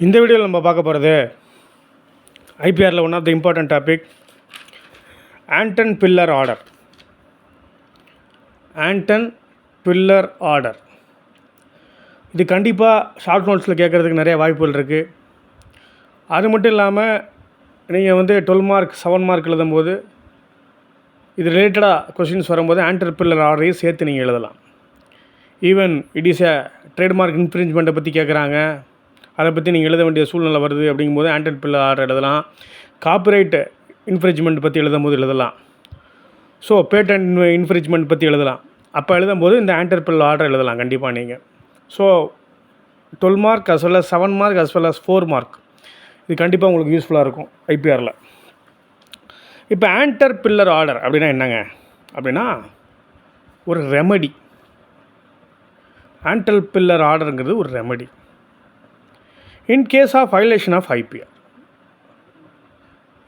இந்த வீடியோவில் நம்ம பார்க்க போகிறது ஐபிஆரில் one of the important topic Anton Piller order. Anton Piller order இது கண்டிப்பாக ஷார்ட் நோட்ஸில் கேட்குறதுக்கு நிறைய வாய்ப்புகள் இருக்குது. அது மட்டும் இல்லாமல் நீங்கள் 12 மார்க் 7 மார்க் எழுதும்போது இது ரிலேட்டடாக கொஷின்ஸ் வரும்போது ஆண்டன் பில்லர் ஆர்டரையும் சேர்த்து நீங்கள் எழுதலாம். ஈவன் இட் இஸ் ட்ரேட்மார்க் இன்ஃப்ரிஞ்ச்மெண்ட்டை பற்றி கேட்குறாங்க, அதை பற்றி நீங்கள் எழுத வேண்டிய சூழ்நிலை வருது. அப்படிங்கும்போது ஆண்டன் பில்லர் ஆர்டர் எழுதலாம். காப்பிரைட் இன்ஃப்ரிஞ்ச்மெண்ட் பற்றி எழுதும்போது எழுதலாம். ஸோ பேட்டன்ட் இன்ஃப்ரிஞ்ச்மெண்ட் பற்றி எழுதலாம். அப்போ எழுதும்போது இந்த ஆண்டன் பில்லர் ஆர்டர் எழுதலாம் கண்டிப்பாக நீங்கள். So 12 mark as well as 7 mark as well as 4 mark இது கண்டிப்பாக உங்களுக்கு யூஸ்ஃபுல்லாக இருக்கும் ஐபிஆரில். இப்போ ஆண்டன் பில்லர் ஆர்டர் அப்படின்னா என்னங்க அப்படின்னா ஒரு ரெமடி. ஆண்டன் பில்லர் ஆர்டருங்கிறது ஒரு remedy in case of violation of IPR.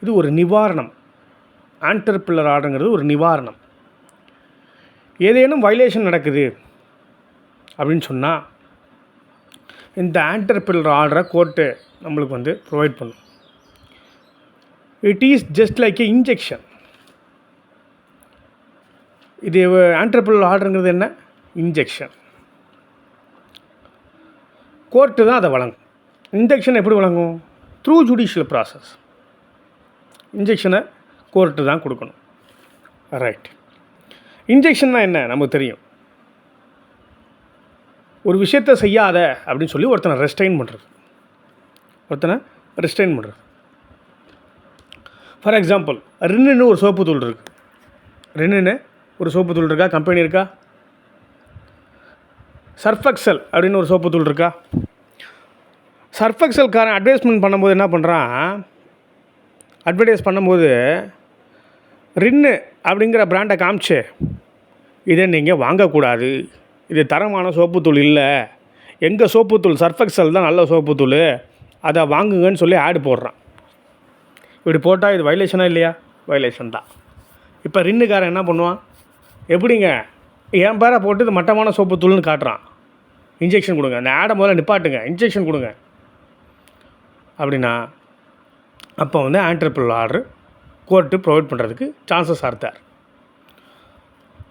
இது ஒரு நிவாரணம். ஆண்டன் பில்லர் ஆர்டருங்கிறது ஒரு நிவாரணம். ஏதேனும் வயலேஷன் நடக்குது அப்படின்னு சொன்னால் இந்த ஆண்டன் பில்லர் ஆர்டரை கோர்ட்டு நம்மளுக்கு ப்ரொவைட் பண்ணும். It is just like A injection. இது ஆண்டன் பில்லர் ஆர்டருங்கிறது என்ன? இன்ஜெக்ஷன். கோர்ட்டு தான் அதை வழங்கும். இன்ஜெக்ஷன் எப்படி வழங்கும்? Through judicial process. இன்ஜெக்ஷனை கோர்ட்டு தான் கொடுக்கணும். ரைட். இன்ஜெக்ஷன்னா என்ன நமக்கு தெரியும். ஒரு விஷயத்தை செய்யாத அப்படின்னு சொல்லி ஒருத்தனை ரெஸ்ட்ரெயின் பண்ணுறது. ஃபார் எக்ஸாம்பிள், ரின்னு ஒரு சோப்பு தூள் இருக்குது. ரின்னு ஒரு சோப்பு தூள் இருக்கா? கம்பெனி இருக்கா? சர்ஃபெக்சல் அப்படின்னு ஒரு சோப்பு தூள் இருக்கா? சர்ஃபெக்சல்காரன் அட்வைஸ்மெண்ட் பண்ணும்போது என்ன பண்ணுறான்? அட்வர்டைஸ் பண்ணும்போது ரின்னு அப்படிங்கிற பிராண்டை காமிச்சு இதை நீங்கள் வாங்கக்கூடாது, இது தரமான சோப்புத்தூள் இல்லை, எங்கள் சோப்புத்தூள் சர்ஃபெக்சல் தான் நல்ல சோப்புத்தூள், அதை வாங்குங்கன்னு சொல்லி ஆடு போடுறான். இப்படி போட்டால் இது வயலேஷனாக இல்லையா? வயலேஷன் தான். இப்போ ரின்னுக்காரன் என்ன பண்ணுவான்? எப்படிங்க என் பேரை போட்டு இது மட்டமான சோப்புத்தூள்னு காட்டுறான், இன்ஜெக்ஷன் கொடுங்க, அந்த ஆடை முதல்ல நிப்பாட்டுங்க, இன்ஜெக்ஷன் கொடுங்க அப்படின்னா அப்போ Anton Piller order court provide பண்ணுறதுக்கு சான்சஸ் ஆர் தேர்.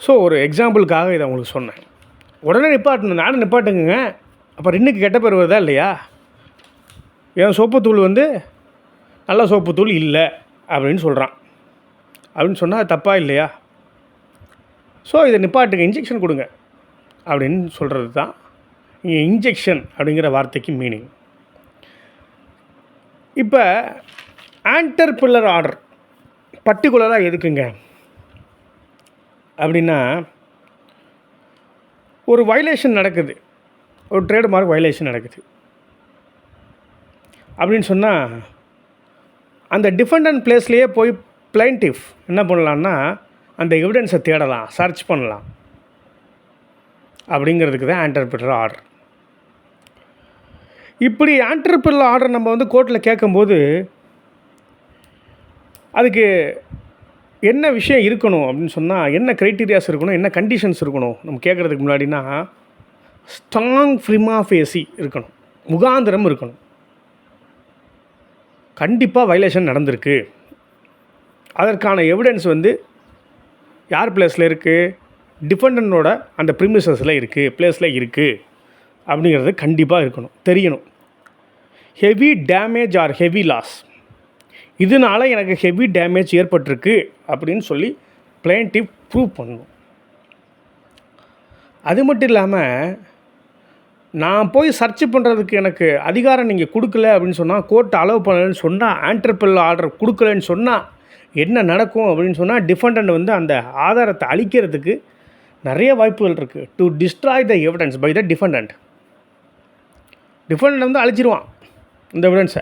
ஸோ ஒரு எக்ஸாம்பிளுக்காக இதை உங்களுக்கு சொன்னேன். உடனே நிப்பாட்டணும், நானும் நிப்பாட்டுங்க. அப்போ ரின்னுக்கு கெட்ட பேர் வருதா இல்லையா? என் சோப்புத்தூள் நல்ல சோப்புத்தூள் இல்லை அப்படின்னு சொல்கிறான். அப்படின்னு சொன்னால் அது தப்பாக இல்லையா? ஸோ இதை நிப்பாட்டுங்க, இன்ஜெக்ஷன் கொடுங்க அப்படின்னு சொல்கிறது தான் இங்கே இன்ஜெக்ஷன் அப்படிங்கிற வார்த்தைக்கு மீனிங். இப்போ ஆண்டன் பில்லர் ஆர்டர் பர்டிகுலராக எதுக்குங்க அப்படின்னா, ஒரு வயலேஷன் நடக்குது, ஒரு ட்ரேட்மார்க் வயலேஷன் நடக்குது அப்படின்னு சொன்னால் அந்த டிஃபெண்டன்ட் பிளேஸ்லேயே போய் பிளைன்டிஃப் என்ன பண்ணலான்னா அந்த எவிடன்ஸை தேடலாம், சர்ச் பண்ணலாம். அப்படிங்கிறதுக்கு தான் ஆண்டன் பில்லர் ஆர்டர். இப்படி ஆண்டன் பில்லர் ஆர்டர் நம்ம கோர்ட்டில் கேட்கும்போது அதுக்கு என்ன விஷயம் இருக்கணும் அப்படின்னு சொன்னால், என்ன க்ரைட்டீரியாஸ் இருக்கணும், என்ன கண்டிஷன்ஸ் இருக்கணும் நம்ம கேட்குறதுக்கு முன்னாடினா, ஸ்ட்ராங் ப்ரிமா ஃபேசி இருக்கணும், முகாந்திரம் இருக்கணும். கண்டிப்பாக வயலேஷன் நடந்திருக்கு, அதற்கான எவிடன்ஸ் யார் பிளேஸில் இருக்குது? டிஃபெண்டனோட அந்த ப்ரிமிசஸில் இருக்குது, பிளேஸில் இருக்குது அப்படிங்கிறது கண்டிப்பாக இருக்கணும், தெரியணும். Heavy damage or heavy loss, இதனால் எனக்கு ஹெவி டேமேஜ் ஏற்பட்டிருக்கு அப்படின்னு சொல்லி பிளைன்டிஃப் ப்ரூவ் பண்ணணும். அது மட்டும் இல்லாமல் நான் போய் சர்ச் பண்ணுறதுக்கு எனக்கு அதிகாரம் நீங்கள் கொடுக்கல அப்படின்னு சொன்னால், கோர்ட் அலோவ் பண்ணலன்னு சொன்னால், ஆண்டன் பில்லர் ஆர்டர் கொடுக்கலன்னு சொன்னால் என்ன நடக்கும் அப்படின்னு சொன்னால், டிஃபெண்டன்ட் அந்த ஆதாரத்தை அழிக்கிறதுக்கு நிறைய வாய்ப்புகள் இருக்குது. To destroy the evidence by the defendant. Defendant அழிச்சிருவான் இந்த எவிடன்ஸை.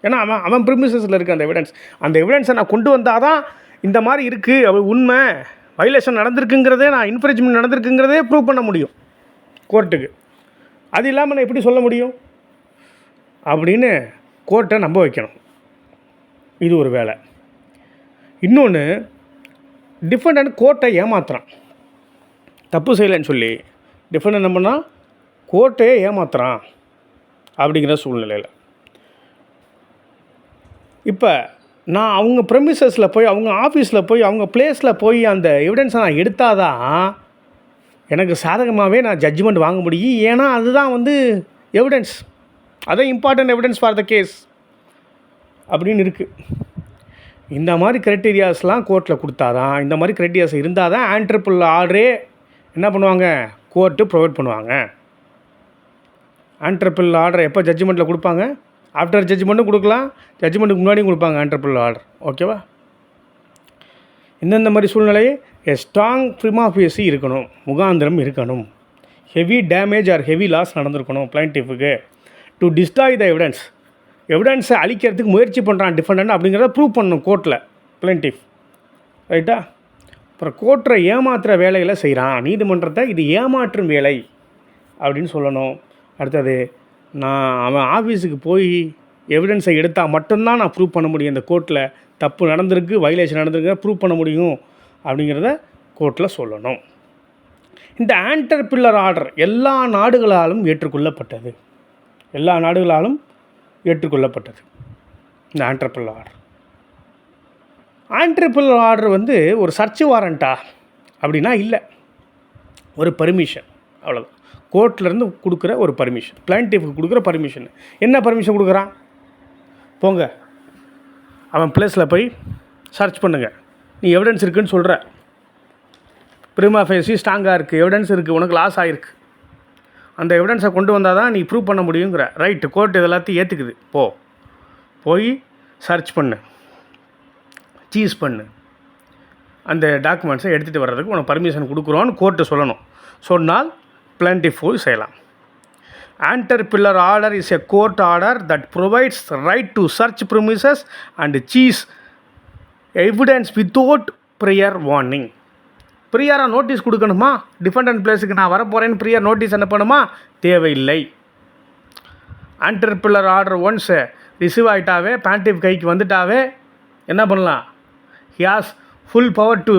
ஏன்னா அவன் ப்ரிமிசஸில் இருக்குது அந்த எவிடன்ஸை நான் கொண்டு வந்தால் தான் இந்த மாதிரி இருக்குது, அப்படி உண்மை வயலேஷன் நடந்திருக்குங்கிறதே, நான் இன்ஃப்ரிஞ்ச்மெண்ட் நடந்திருக்குங்கிறதே ப்ரூவ் பண்ண முடியும் கோர்ட்டுக்கு. அது இல்லாமல் நான் எப்படி சொல்ல முடியும் அப்படின்னு கோர்ட்டை நம்ப வைக்கணும். இது ஒரு வேலை. இன்னொன்று, டிஃபெண்டன்ட் கோர்ட்டை ஏமாத்துறான், தப்பு செய்யலைன்னு சொல்லி டிஃபெண்டன்ட் என்ன பண்ணால் கோர்ட்டையே ஏமாத்துறான் அப்படிங்கிற சூழ்நிலையில் இப்போ நான் அவங்க ப்ரெமிசஸில் போய், அவங்க ஆஃபீஸில் போய், அவங்க பிளேஸில் போய் அந்த எவிடன்ஸை நான் எடுத்தால் தான் எனக்கு சாதகமாகவே நான் ஜட்ஜ்மெண்ட் வாங்க முடியும். ஏன்னா அதுதான் வந்து எவிடன்ஸ், அதான் important evidence for the case அப்படின்னு இருக்குது. இந்த மாதிரி க்ரைட்டீரியாஸ்லாம் கோர்ட்டில் கொடுத்தா தான், இந்த மாதிரி க்ரைட்டீரியாஸ் இருந்தால் தான் ஆன்ட்ரிபிள் ஆர்டரே என்ன பண்ணுவாங்க, கோர்ட்டு ப்ரொவைட் பண்ணுவாங்க. ஆன்ட்ரிபிள் ஆர்டர் எப்போ ஜட்ஜ்மெண்ட்டில் கொடுப்பாங்க, ஆஃப்டர் ஜட்ஜ்மெண்ட்டும் கொடுக்கலாம், ஜட்ஜ்மெண்ட்டுக்கு முன்னாடியும் கொடுப்பாங்க ஆன்ட்ரிபிள் ஆர்டர். ஓகேவா? இந்தந்த மாதிரி சூழ்நிலை ஸ்ட்ராங் ப்ரிமா ஃபேஸி இருக்கணும், முகாந்திரம் இருக்கணும், heavy damage or heavy loss நடந்திருக்கணும் பிளைன்டிஃபுக்கு டு டிஸ்ட்ராய் த எவிடன்ஸ். எவிடன்ஸை அழிக்கிறதுக்கு முயற்சி பண்ணுறான் டிஃபெண்டன்ட் அப்படிங்கிறத ப்ரூவ் பண்ணணும் கோர்ட்டில் பிளைன்டிஃப். ரைட்டா? அப்புறம் கோர்ட்டை ஏமாற்றுற வேலைகளை செய்கிறான், நீதிமன்றத்தை இது ஏமாற்றும் வேலை அப்படின்னு சொல்லணும். அடுத்தது, அவன் ஆஃபீஸுக்கு போய் எவிடன்ஸை எடுத்தால் மட்டும்தான் நான் ப்ரூவ் பண்ண முடியும், இந்த கோர்ட்டில் தப்பு நடந்திருக்கு, வயலேஷன் நடந்திருக்கு ப்ரூவ் பண்ண முடியும் அப்படிங்கிறத கோர்ட்டில் சொல்லணும். இந்த ஆன்டர்பில்லர் ஆர்டர் எல்லா நாடுகளாலும் ஏற்றுக்கொள்ளப்பட்டது, எல்லா நாடுகளாலும் ஏற்றுக்கொள்ளப்பட்டது இந்த ஆன்டர்பில்லர் ஆர்டர். ஆன்டர்பில்லர் ஆர்டர் வந்து ஒரு சர்ச் வாரண்ட்டா அப்படின்னா இல்லை, ஒரு பர்மிஷன், அவ்வளோதான். கோர்ட்லேருந்து கொடுக்குற ஒரு பர்மிஷன், பிளைன்டிஃபுக்கு கொடுக்குற பர்மிஷன். என்ன பர்மிஷன் கொடுக்குறான், போங்க அவன் பிளேஸில் போய் சர்ச் பண்ணுங்கள், நீ எவிடன்ஸ் இருக்குதுன்னு சொல்கிற, ப்ரிமா ஃபேஸி ஸ்ட்ராங்காக இருக்குது, எவிடன்ஸ் இருக்குது, உனக்கு லாஸ் ஆகிருக்கு, அந்த எவிடன்ஸை கொண்டு வந்தால் தான் நீ ப்ரூவ் பண்ண முடியுங்கிற. ரைட்டு, கோர்ட் இது எல்லாத்தையும் ஏற்றுக்குது, போய் சர்ச் பண்ணு, சீஸ் பண்ணு, அந்த டாக்குமெண்ட்ஸை எடுத்துகிட்டு வர்றதுக்கு உனக்கு பர்மிஷன் கொடுக்குறோன்னு கோர்ட்டு சொல்லணும். சொன்னால் பிளைன்டிஃப் போய் செய்யலாம். Anton Piller order is a court order that provides right to search premises and seize evidence without prior warning. ப்ரியராக நோட்டீஸ் கொடுக்கணுமா, டிஃபெண்டன்ட் பிளேஸுக்கு நான் வரப்போகிறேன்னு ப்ரியர் நோட்டீஸ் அனுப்பணுமா, தேவையில்லை. ஆன்டர்பில்லர் ஆர்டர் ஒன்ஸ் ரிசீவ் ஆகிட்டாவே, பிளைன்டிஃப் கைக்கு வந்துட்டாவே என்ன பண்ணலாம், he has full power to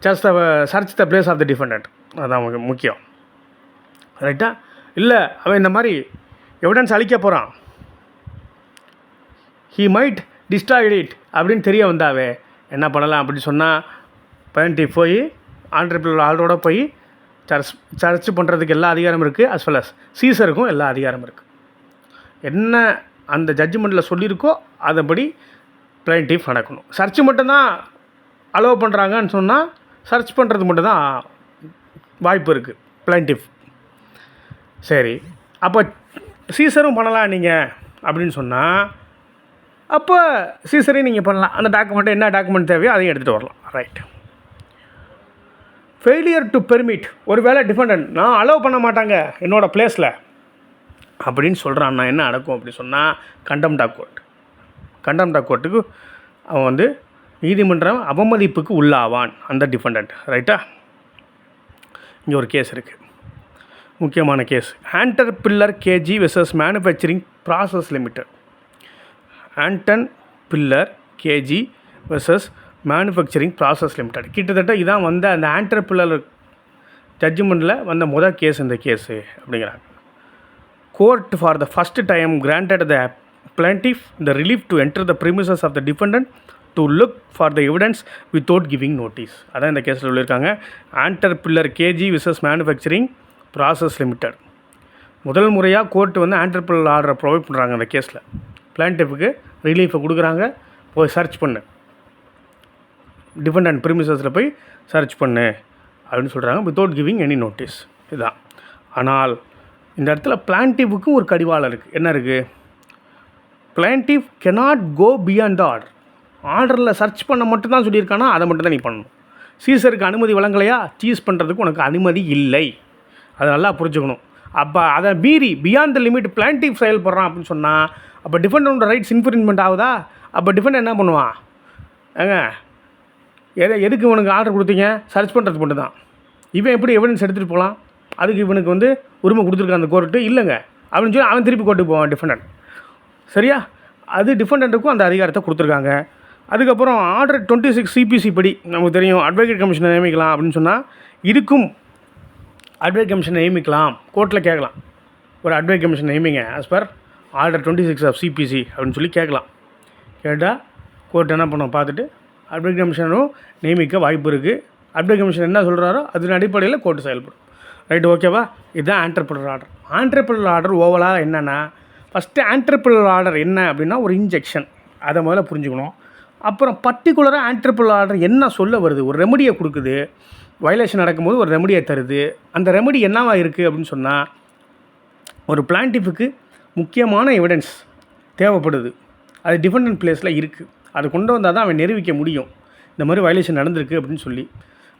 just search the place of the defendant. அதுதான் முக்கியம். ரைட்டா? இல்லை அவன் இந்த மாதிரி எவிடன்ஸ் அழிக்க போகிறான், ஹீ மைட் டிஸ்ட்ராய்ட் இட் அப்படின்னு தெரிய வந்தாவே என்ன பண்ணலாம் அப்படின்னு சொன்னால், பிளைன்டிஃப் போய் ஆன்டர்பில்லர் ஆர்டரோட போய் சர்ச் பண்ணுறதுக்கு எல்லா அதிகாரம் இருக்குது, அஸ் வெல் அஸ் சீசருக்கும் எல்லா அதிகாரம் இருக்குது. என்ன அந்த ஜட்ஜ்மெண்ட்டில் சொல்லியிருக்கோ அதைப்படி பிளைன்டிஃப் நடக்கணும். சர்ச் மட்டும்தான் அலோவ் பண்ணுறாங்கன்னு சொன்னால், சர்ச் பண்ணுறது மட்டும்தான் வாய்ப்பு இருக்குது பிளைன்டிஃப். சரி, அப்போ சீசரும் பண்ணலாம் நீங்கள் அப்படின்னு சொன்னால், அப்போ சீசரையும் நீங்கள் பண்ணலாம். அந்த டாக்குமெண்ட்டை என்ன டாக்குமெண்ட் தேவையோ அதையும் எடுத்துகிட்டு வரலாம். ரைட். ஃபெயிலியர் டு பெர்மிட், ஒரு வேளை டிஃபெண்டன்ட் நான் அலோவ் பண்ண மாட்டாங்க என்னோடய பிளேஸில் அப்படின்னு சொல்கிறான், நான் என்ன நடக்கும் அப்படி சொன்னால், contempt of court. Contempt of கோர்ட்டுக்கு அவன் வந்து நீதிமன்றம் அவமதிப்புக்கு உள்ளாவான் அந்த டிஃபெண்டன்ட். ரைட்டா? இங்கே ஒரு கேஸ் இருக்குது, முக்கியமான case. Anton Piller KG versus manufacturing process limited. Anton Piller KG versus manufacturing process limited. கிட்டத்தட்ட இதான் வந்த அந்த ஆன்டர்பில்லர் ஜட்ஜ்மெண்ட்டில் வந்த முதல் கேஸ் இந்த கேஸு அப்படிங்கிறாங்க. Court for the first time granted the plaintiff the relief to enter the premises of the defendant to look for the evidence without giving notice. அதான் இந்த கேஸில் சொல்லியிருக்காங்க. Anton Piller KG versus manufacturing process limited. முதல் முறையாக court வந்து ஆன்டர்பில்லர் ஆர்டரை provide பண்ணுறாங்க அந்த கேஸில். பிளைன்டிஃபுக்கு ரிலீஃபை கொடுக்குறாங்க, போய் சர்ச் பண்ணு, டிஃபெண்டன்ட் ப்ரிமிசஸில் போய் சர்ச் பண்ணு அப்படின்னு சொல்கிறாங்க, வித்தவுட் கிவிங் எனி நோட்டீஸ். இதுதான். ஆனால் இந்த இடத்துல பிளைன்டிஃபுக்கும் ஒரு கடிவாளம் இருக்குது. என்ன இருக்குது? Plaintiff cannot go beyond the order. ஆர்டரில் சர்ச் பண்ண மட்டும்தான் சொல்லியிருக்கானா, அதை மட்டும் தான் நீ பண்ணணும். சீசருக்கு அனுமதி வழங்கலையா, சீஸ் பண்ணுறதுக்கு உனக்கு அனுமதி இல்லை. அதை நல்லா புரிஞ்சுக்கணும். அப்போ அதை மீறி பியாண்ட் த லிமிட் பிளைன்டிஃப் செயல்படுறான் அப்படின்னு சொன்னால், அப்போ டிஃபெண்டரோட ரைட்ஸ் இன்ஃப்ரிஞ்ச்மெண்ட் ஆகுதா? அப்போ டிஃபெண்டர் என்ன பண்ணுவான்? ஏங்க எதுக்கு இவனுக்கு ஆர்டர் கொடுத்தீங்க? சர்ச் பண்ணுறது மட்டும் தான். இவன் எப்படி எவிடன்ஸ் எடுத்துகிட்டு போகலாம்? அதுக்கு இவனுக்கு வந்து உரிமை கொடுத்துருக்கான் அந்த கோர்ட்டு. இல்லைங்க அப்படின்னு சொல்லி அவன் திருப்பி கோர்ட்டுக்கு போவான் டிஃபெண்டன்ட். சரியா? அது டிஃபெண்டண்ட்டுக்கும் அந்த அதிகாரத்தை கொடுத்துருக்காங்க. அதுக்கப்புறம் ஆர்டர் 26 சிபிசி படி நமக்கு தெரியும், அட்வொகேட் கமிஷனை நியமிக்கலாம் அப்படின்னு சொன்னால், இதுக்கும் அட்வொகேட் கமிஷனை நியமிக்கலாம். கோர்ட்டில் கேட்கலாம், ஒரு அட்வொகேட் கமிஷன் நியமிங்க as per order 26 of CPC அப்படின்னு சொல்லி கேட்கலாம். கேட்டால் கோர்ட் என்ன பண்ணும் பார்த்துட்டு அட்வொகேட் கமிஷனரும் நியமிக்க வாய்ப்பு இருக்குது. அட்வொகேட் கமிஷனர் என்ன சொல்கிறாரோ அதன் அடிப்படையில் கோர்ட்டு செயல்படும். ரைட்டு, ஓகேவா? இதுதான் ஆன்ட்ரப்ரனர் ஆர்டர். ஆன்ட்ரப்ரனர் ஆர்டர் ஓவலாக என்னென்னா, ஃபஸ்ட்டு ஆன்ட்ரப்ரனர் ஆர்டர் என்ன அப்படின்னா ஒரு இன்ஜெக்ஷன், அதை முதல்ல புரிஞ்சுக்கணும். அப்புறம் பர்டிகுலராக ஆன்ட்ரப்ரனர் ஆர்டர் என்ன சொல்ல வருது, ஒரு ரெமடியை கொடுக்குது. வயலேஷன் நடக்கும்போது ஒரு ரெமடியை தருது. அந்த ரெமடி என்னவா இருக்குது அப்படின்னு சொன்னால், ஒரு பிளான்டிஃபுக்கு முக்கியமான எவிடன்ஸ் தேவைப்படுது, அது டிஃபெண்டன்ட் பிளேஸில் இருக்குது, அது கொண்டு வந்தால் தான் அவன் நிரூபிக்க முடியும் இந்த மாதிரி வயலேஷன் நடந்திருக்கு அப்படின்னு சொல்லி.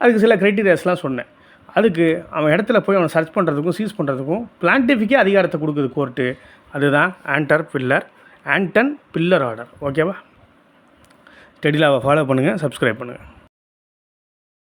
அதுக்கு சில க்ரைட்டீரியாஸ்லாம் சொன்னேன். அதுக்கு அவன் இடத்துல போய் அவனை சர்ச் பண்ணுறதுக்கும் சீஸ் பண்ணுறதுக்கும் பிளான்டிஃபிக்கே அதிகாரத்தை கொடுக்குது கோர்ட்டு. அதுதான் ஆண்டன் பில்லர் ஆர்டர். ஓகேவா? ஸ்டடியில் ஃபாலோ பண்ணுங்கள், சப்ஸ்கிரைப் பண்ணுங்கள்.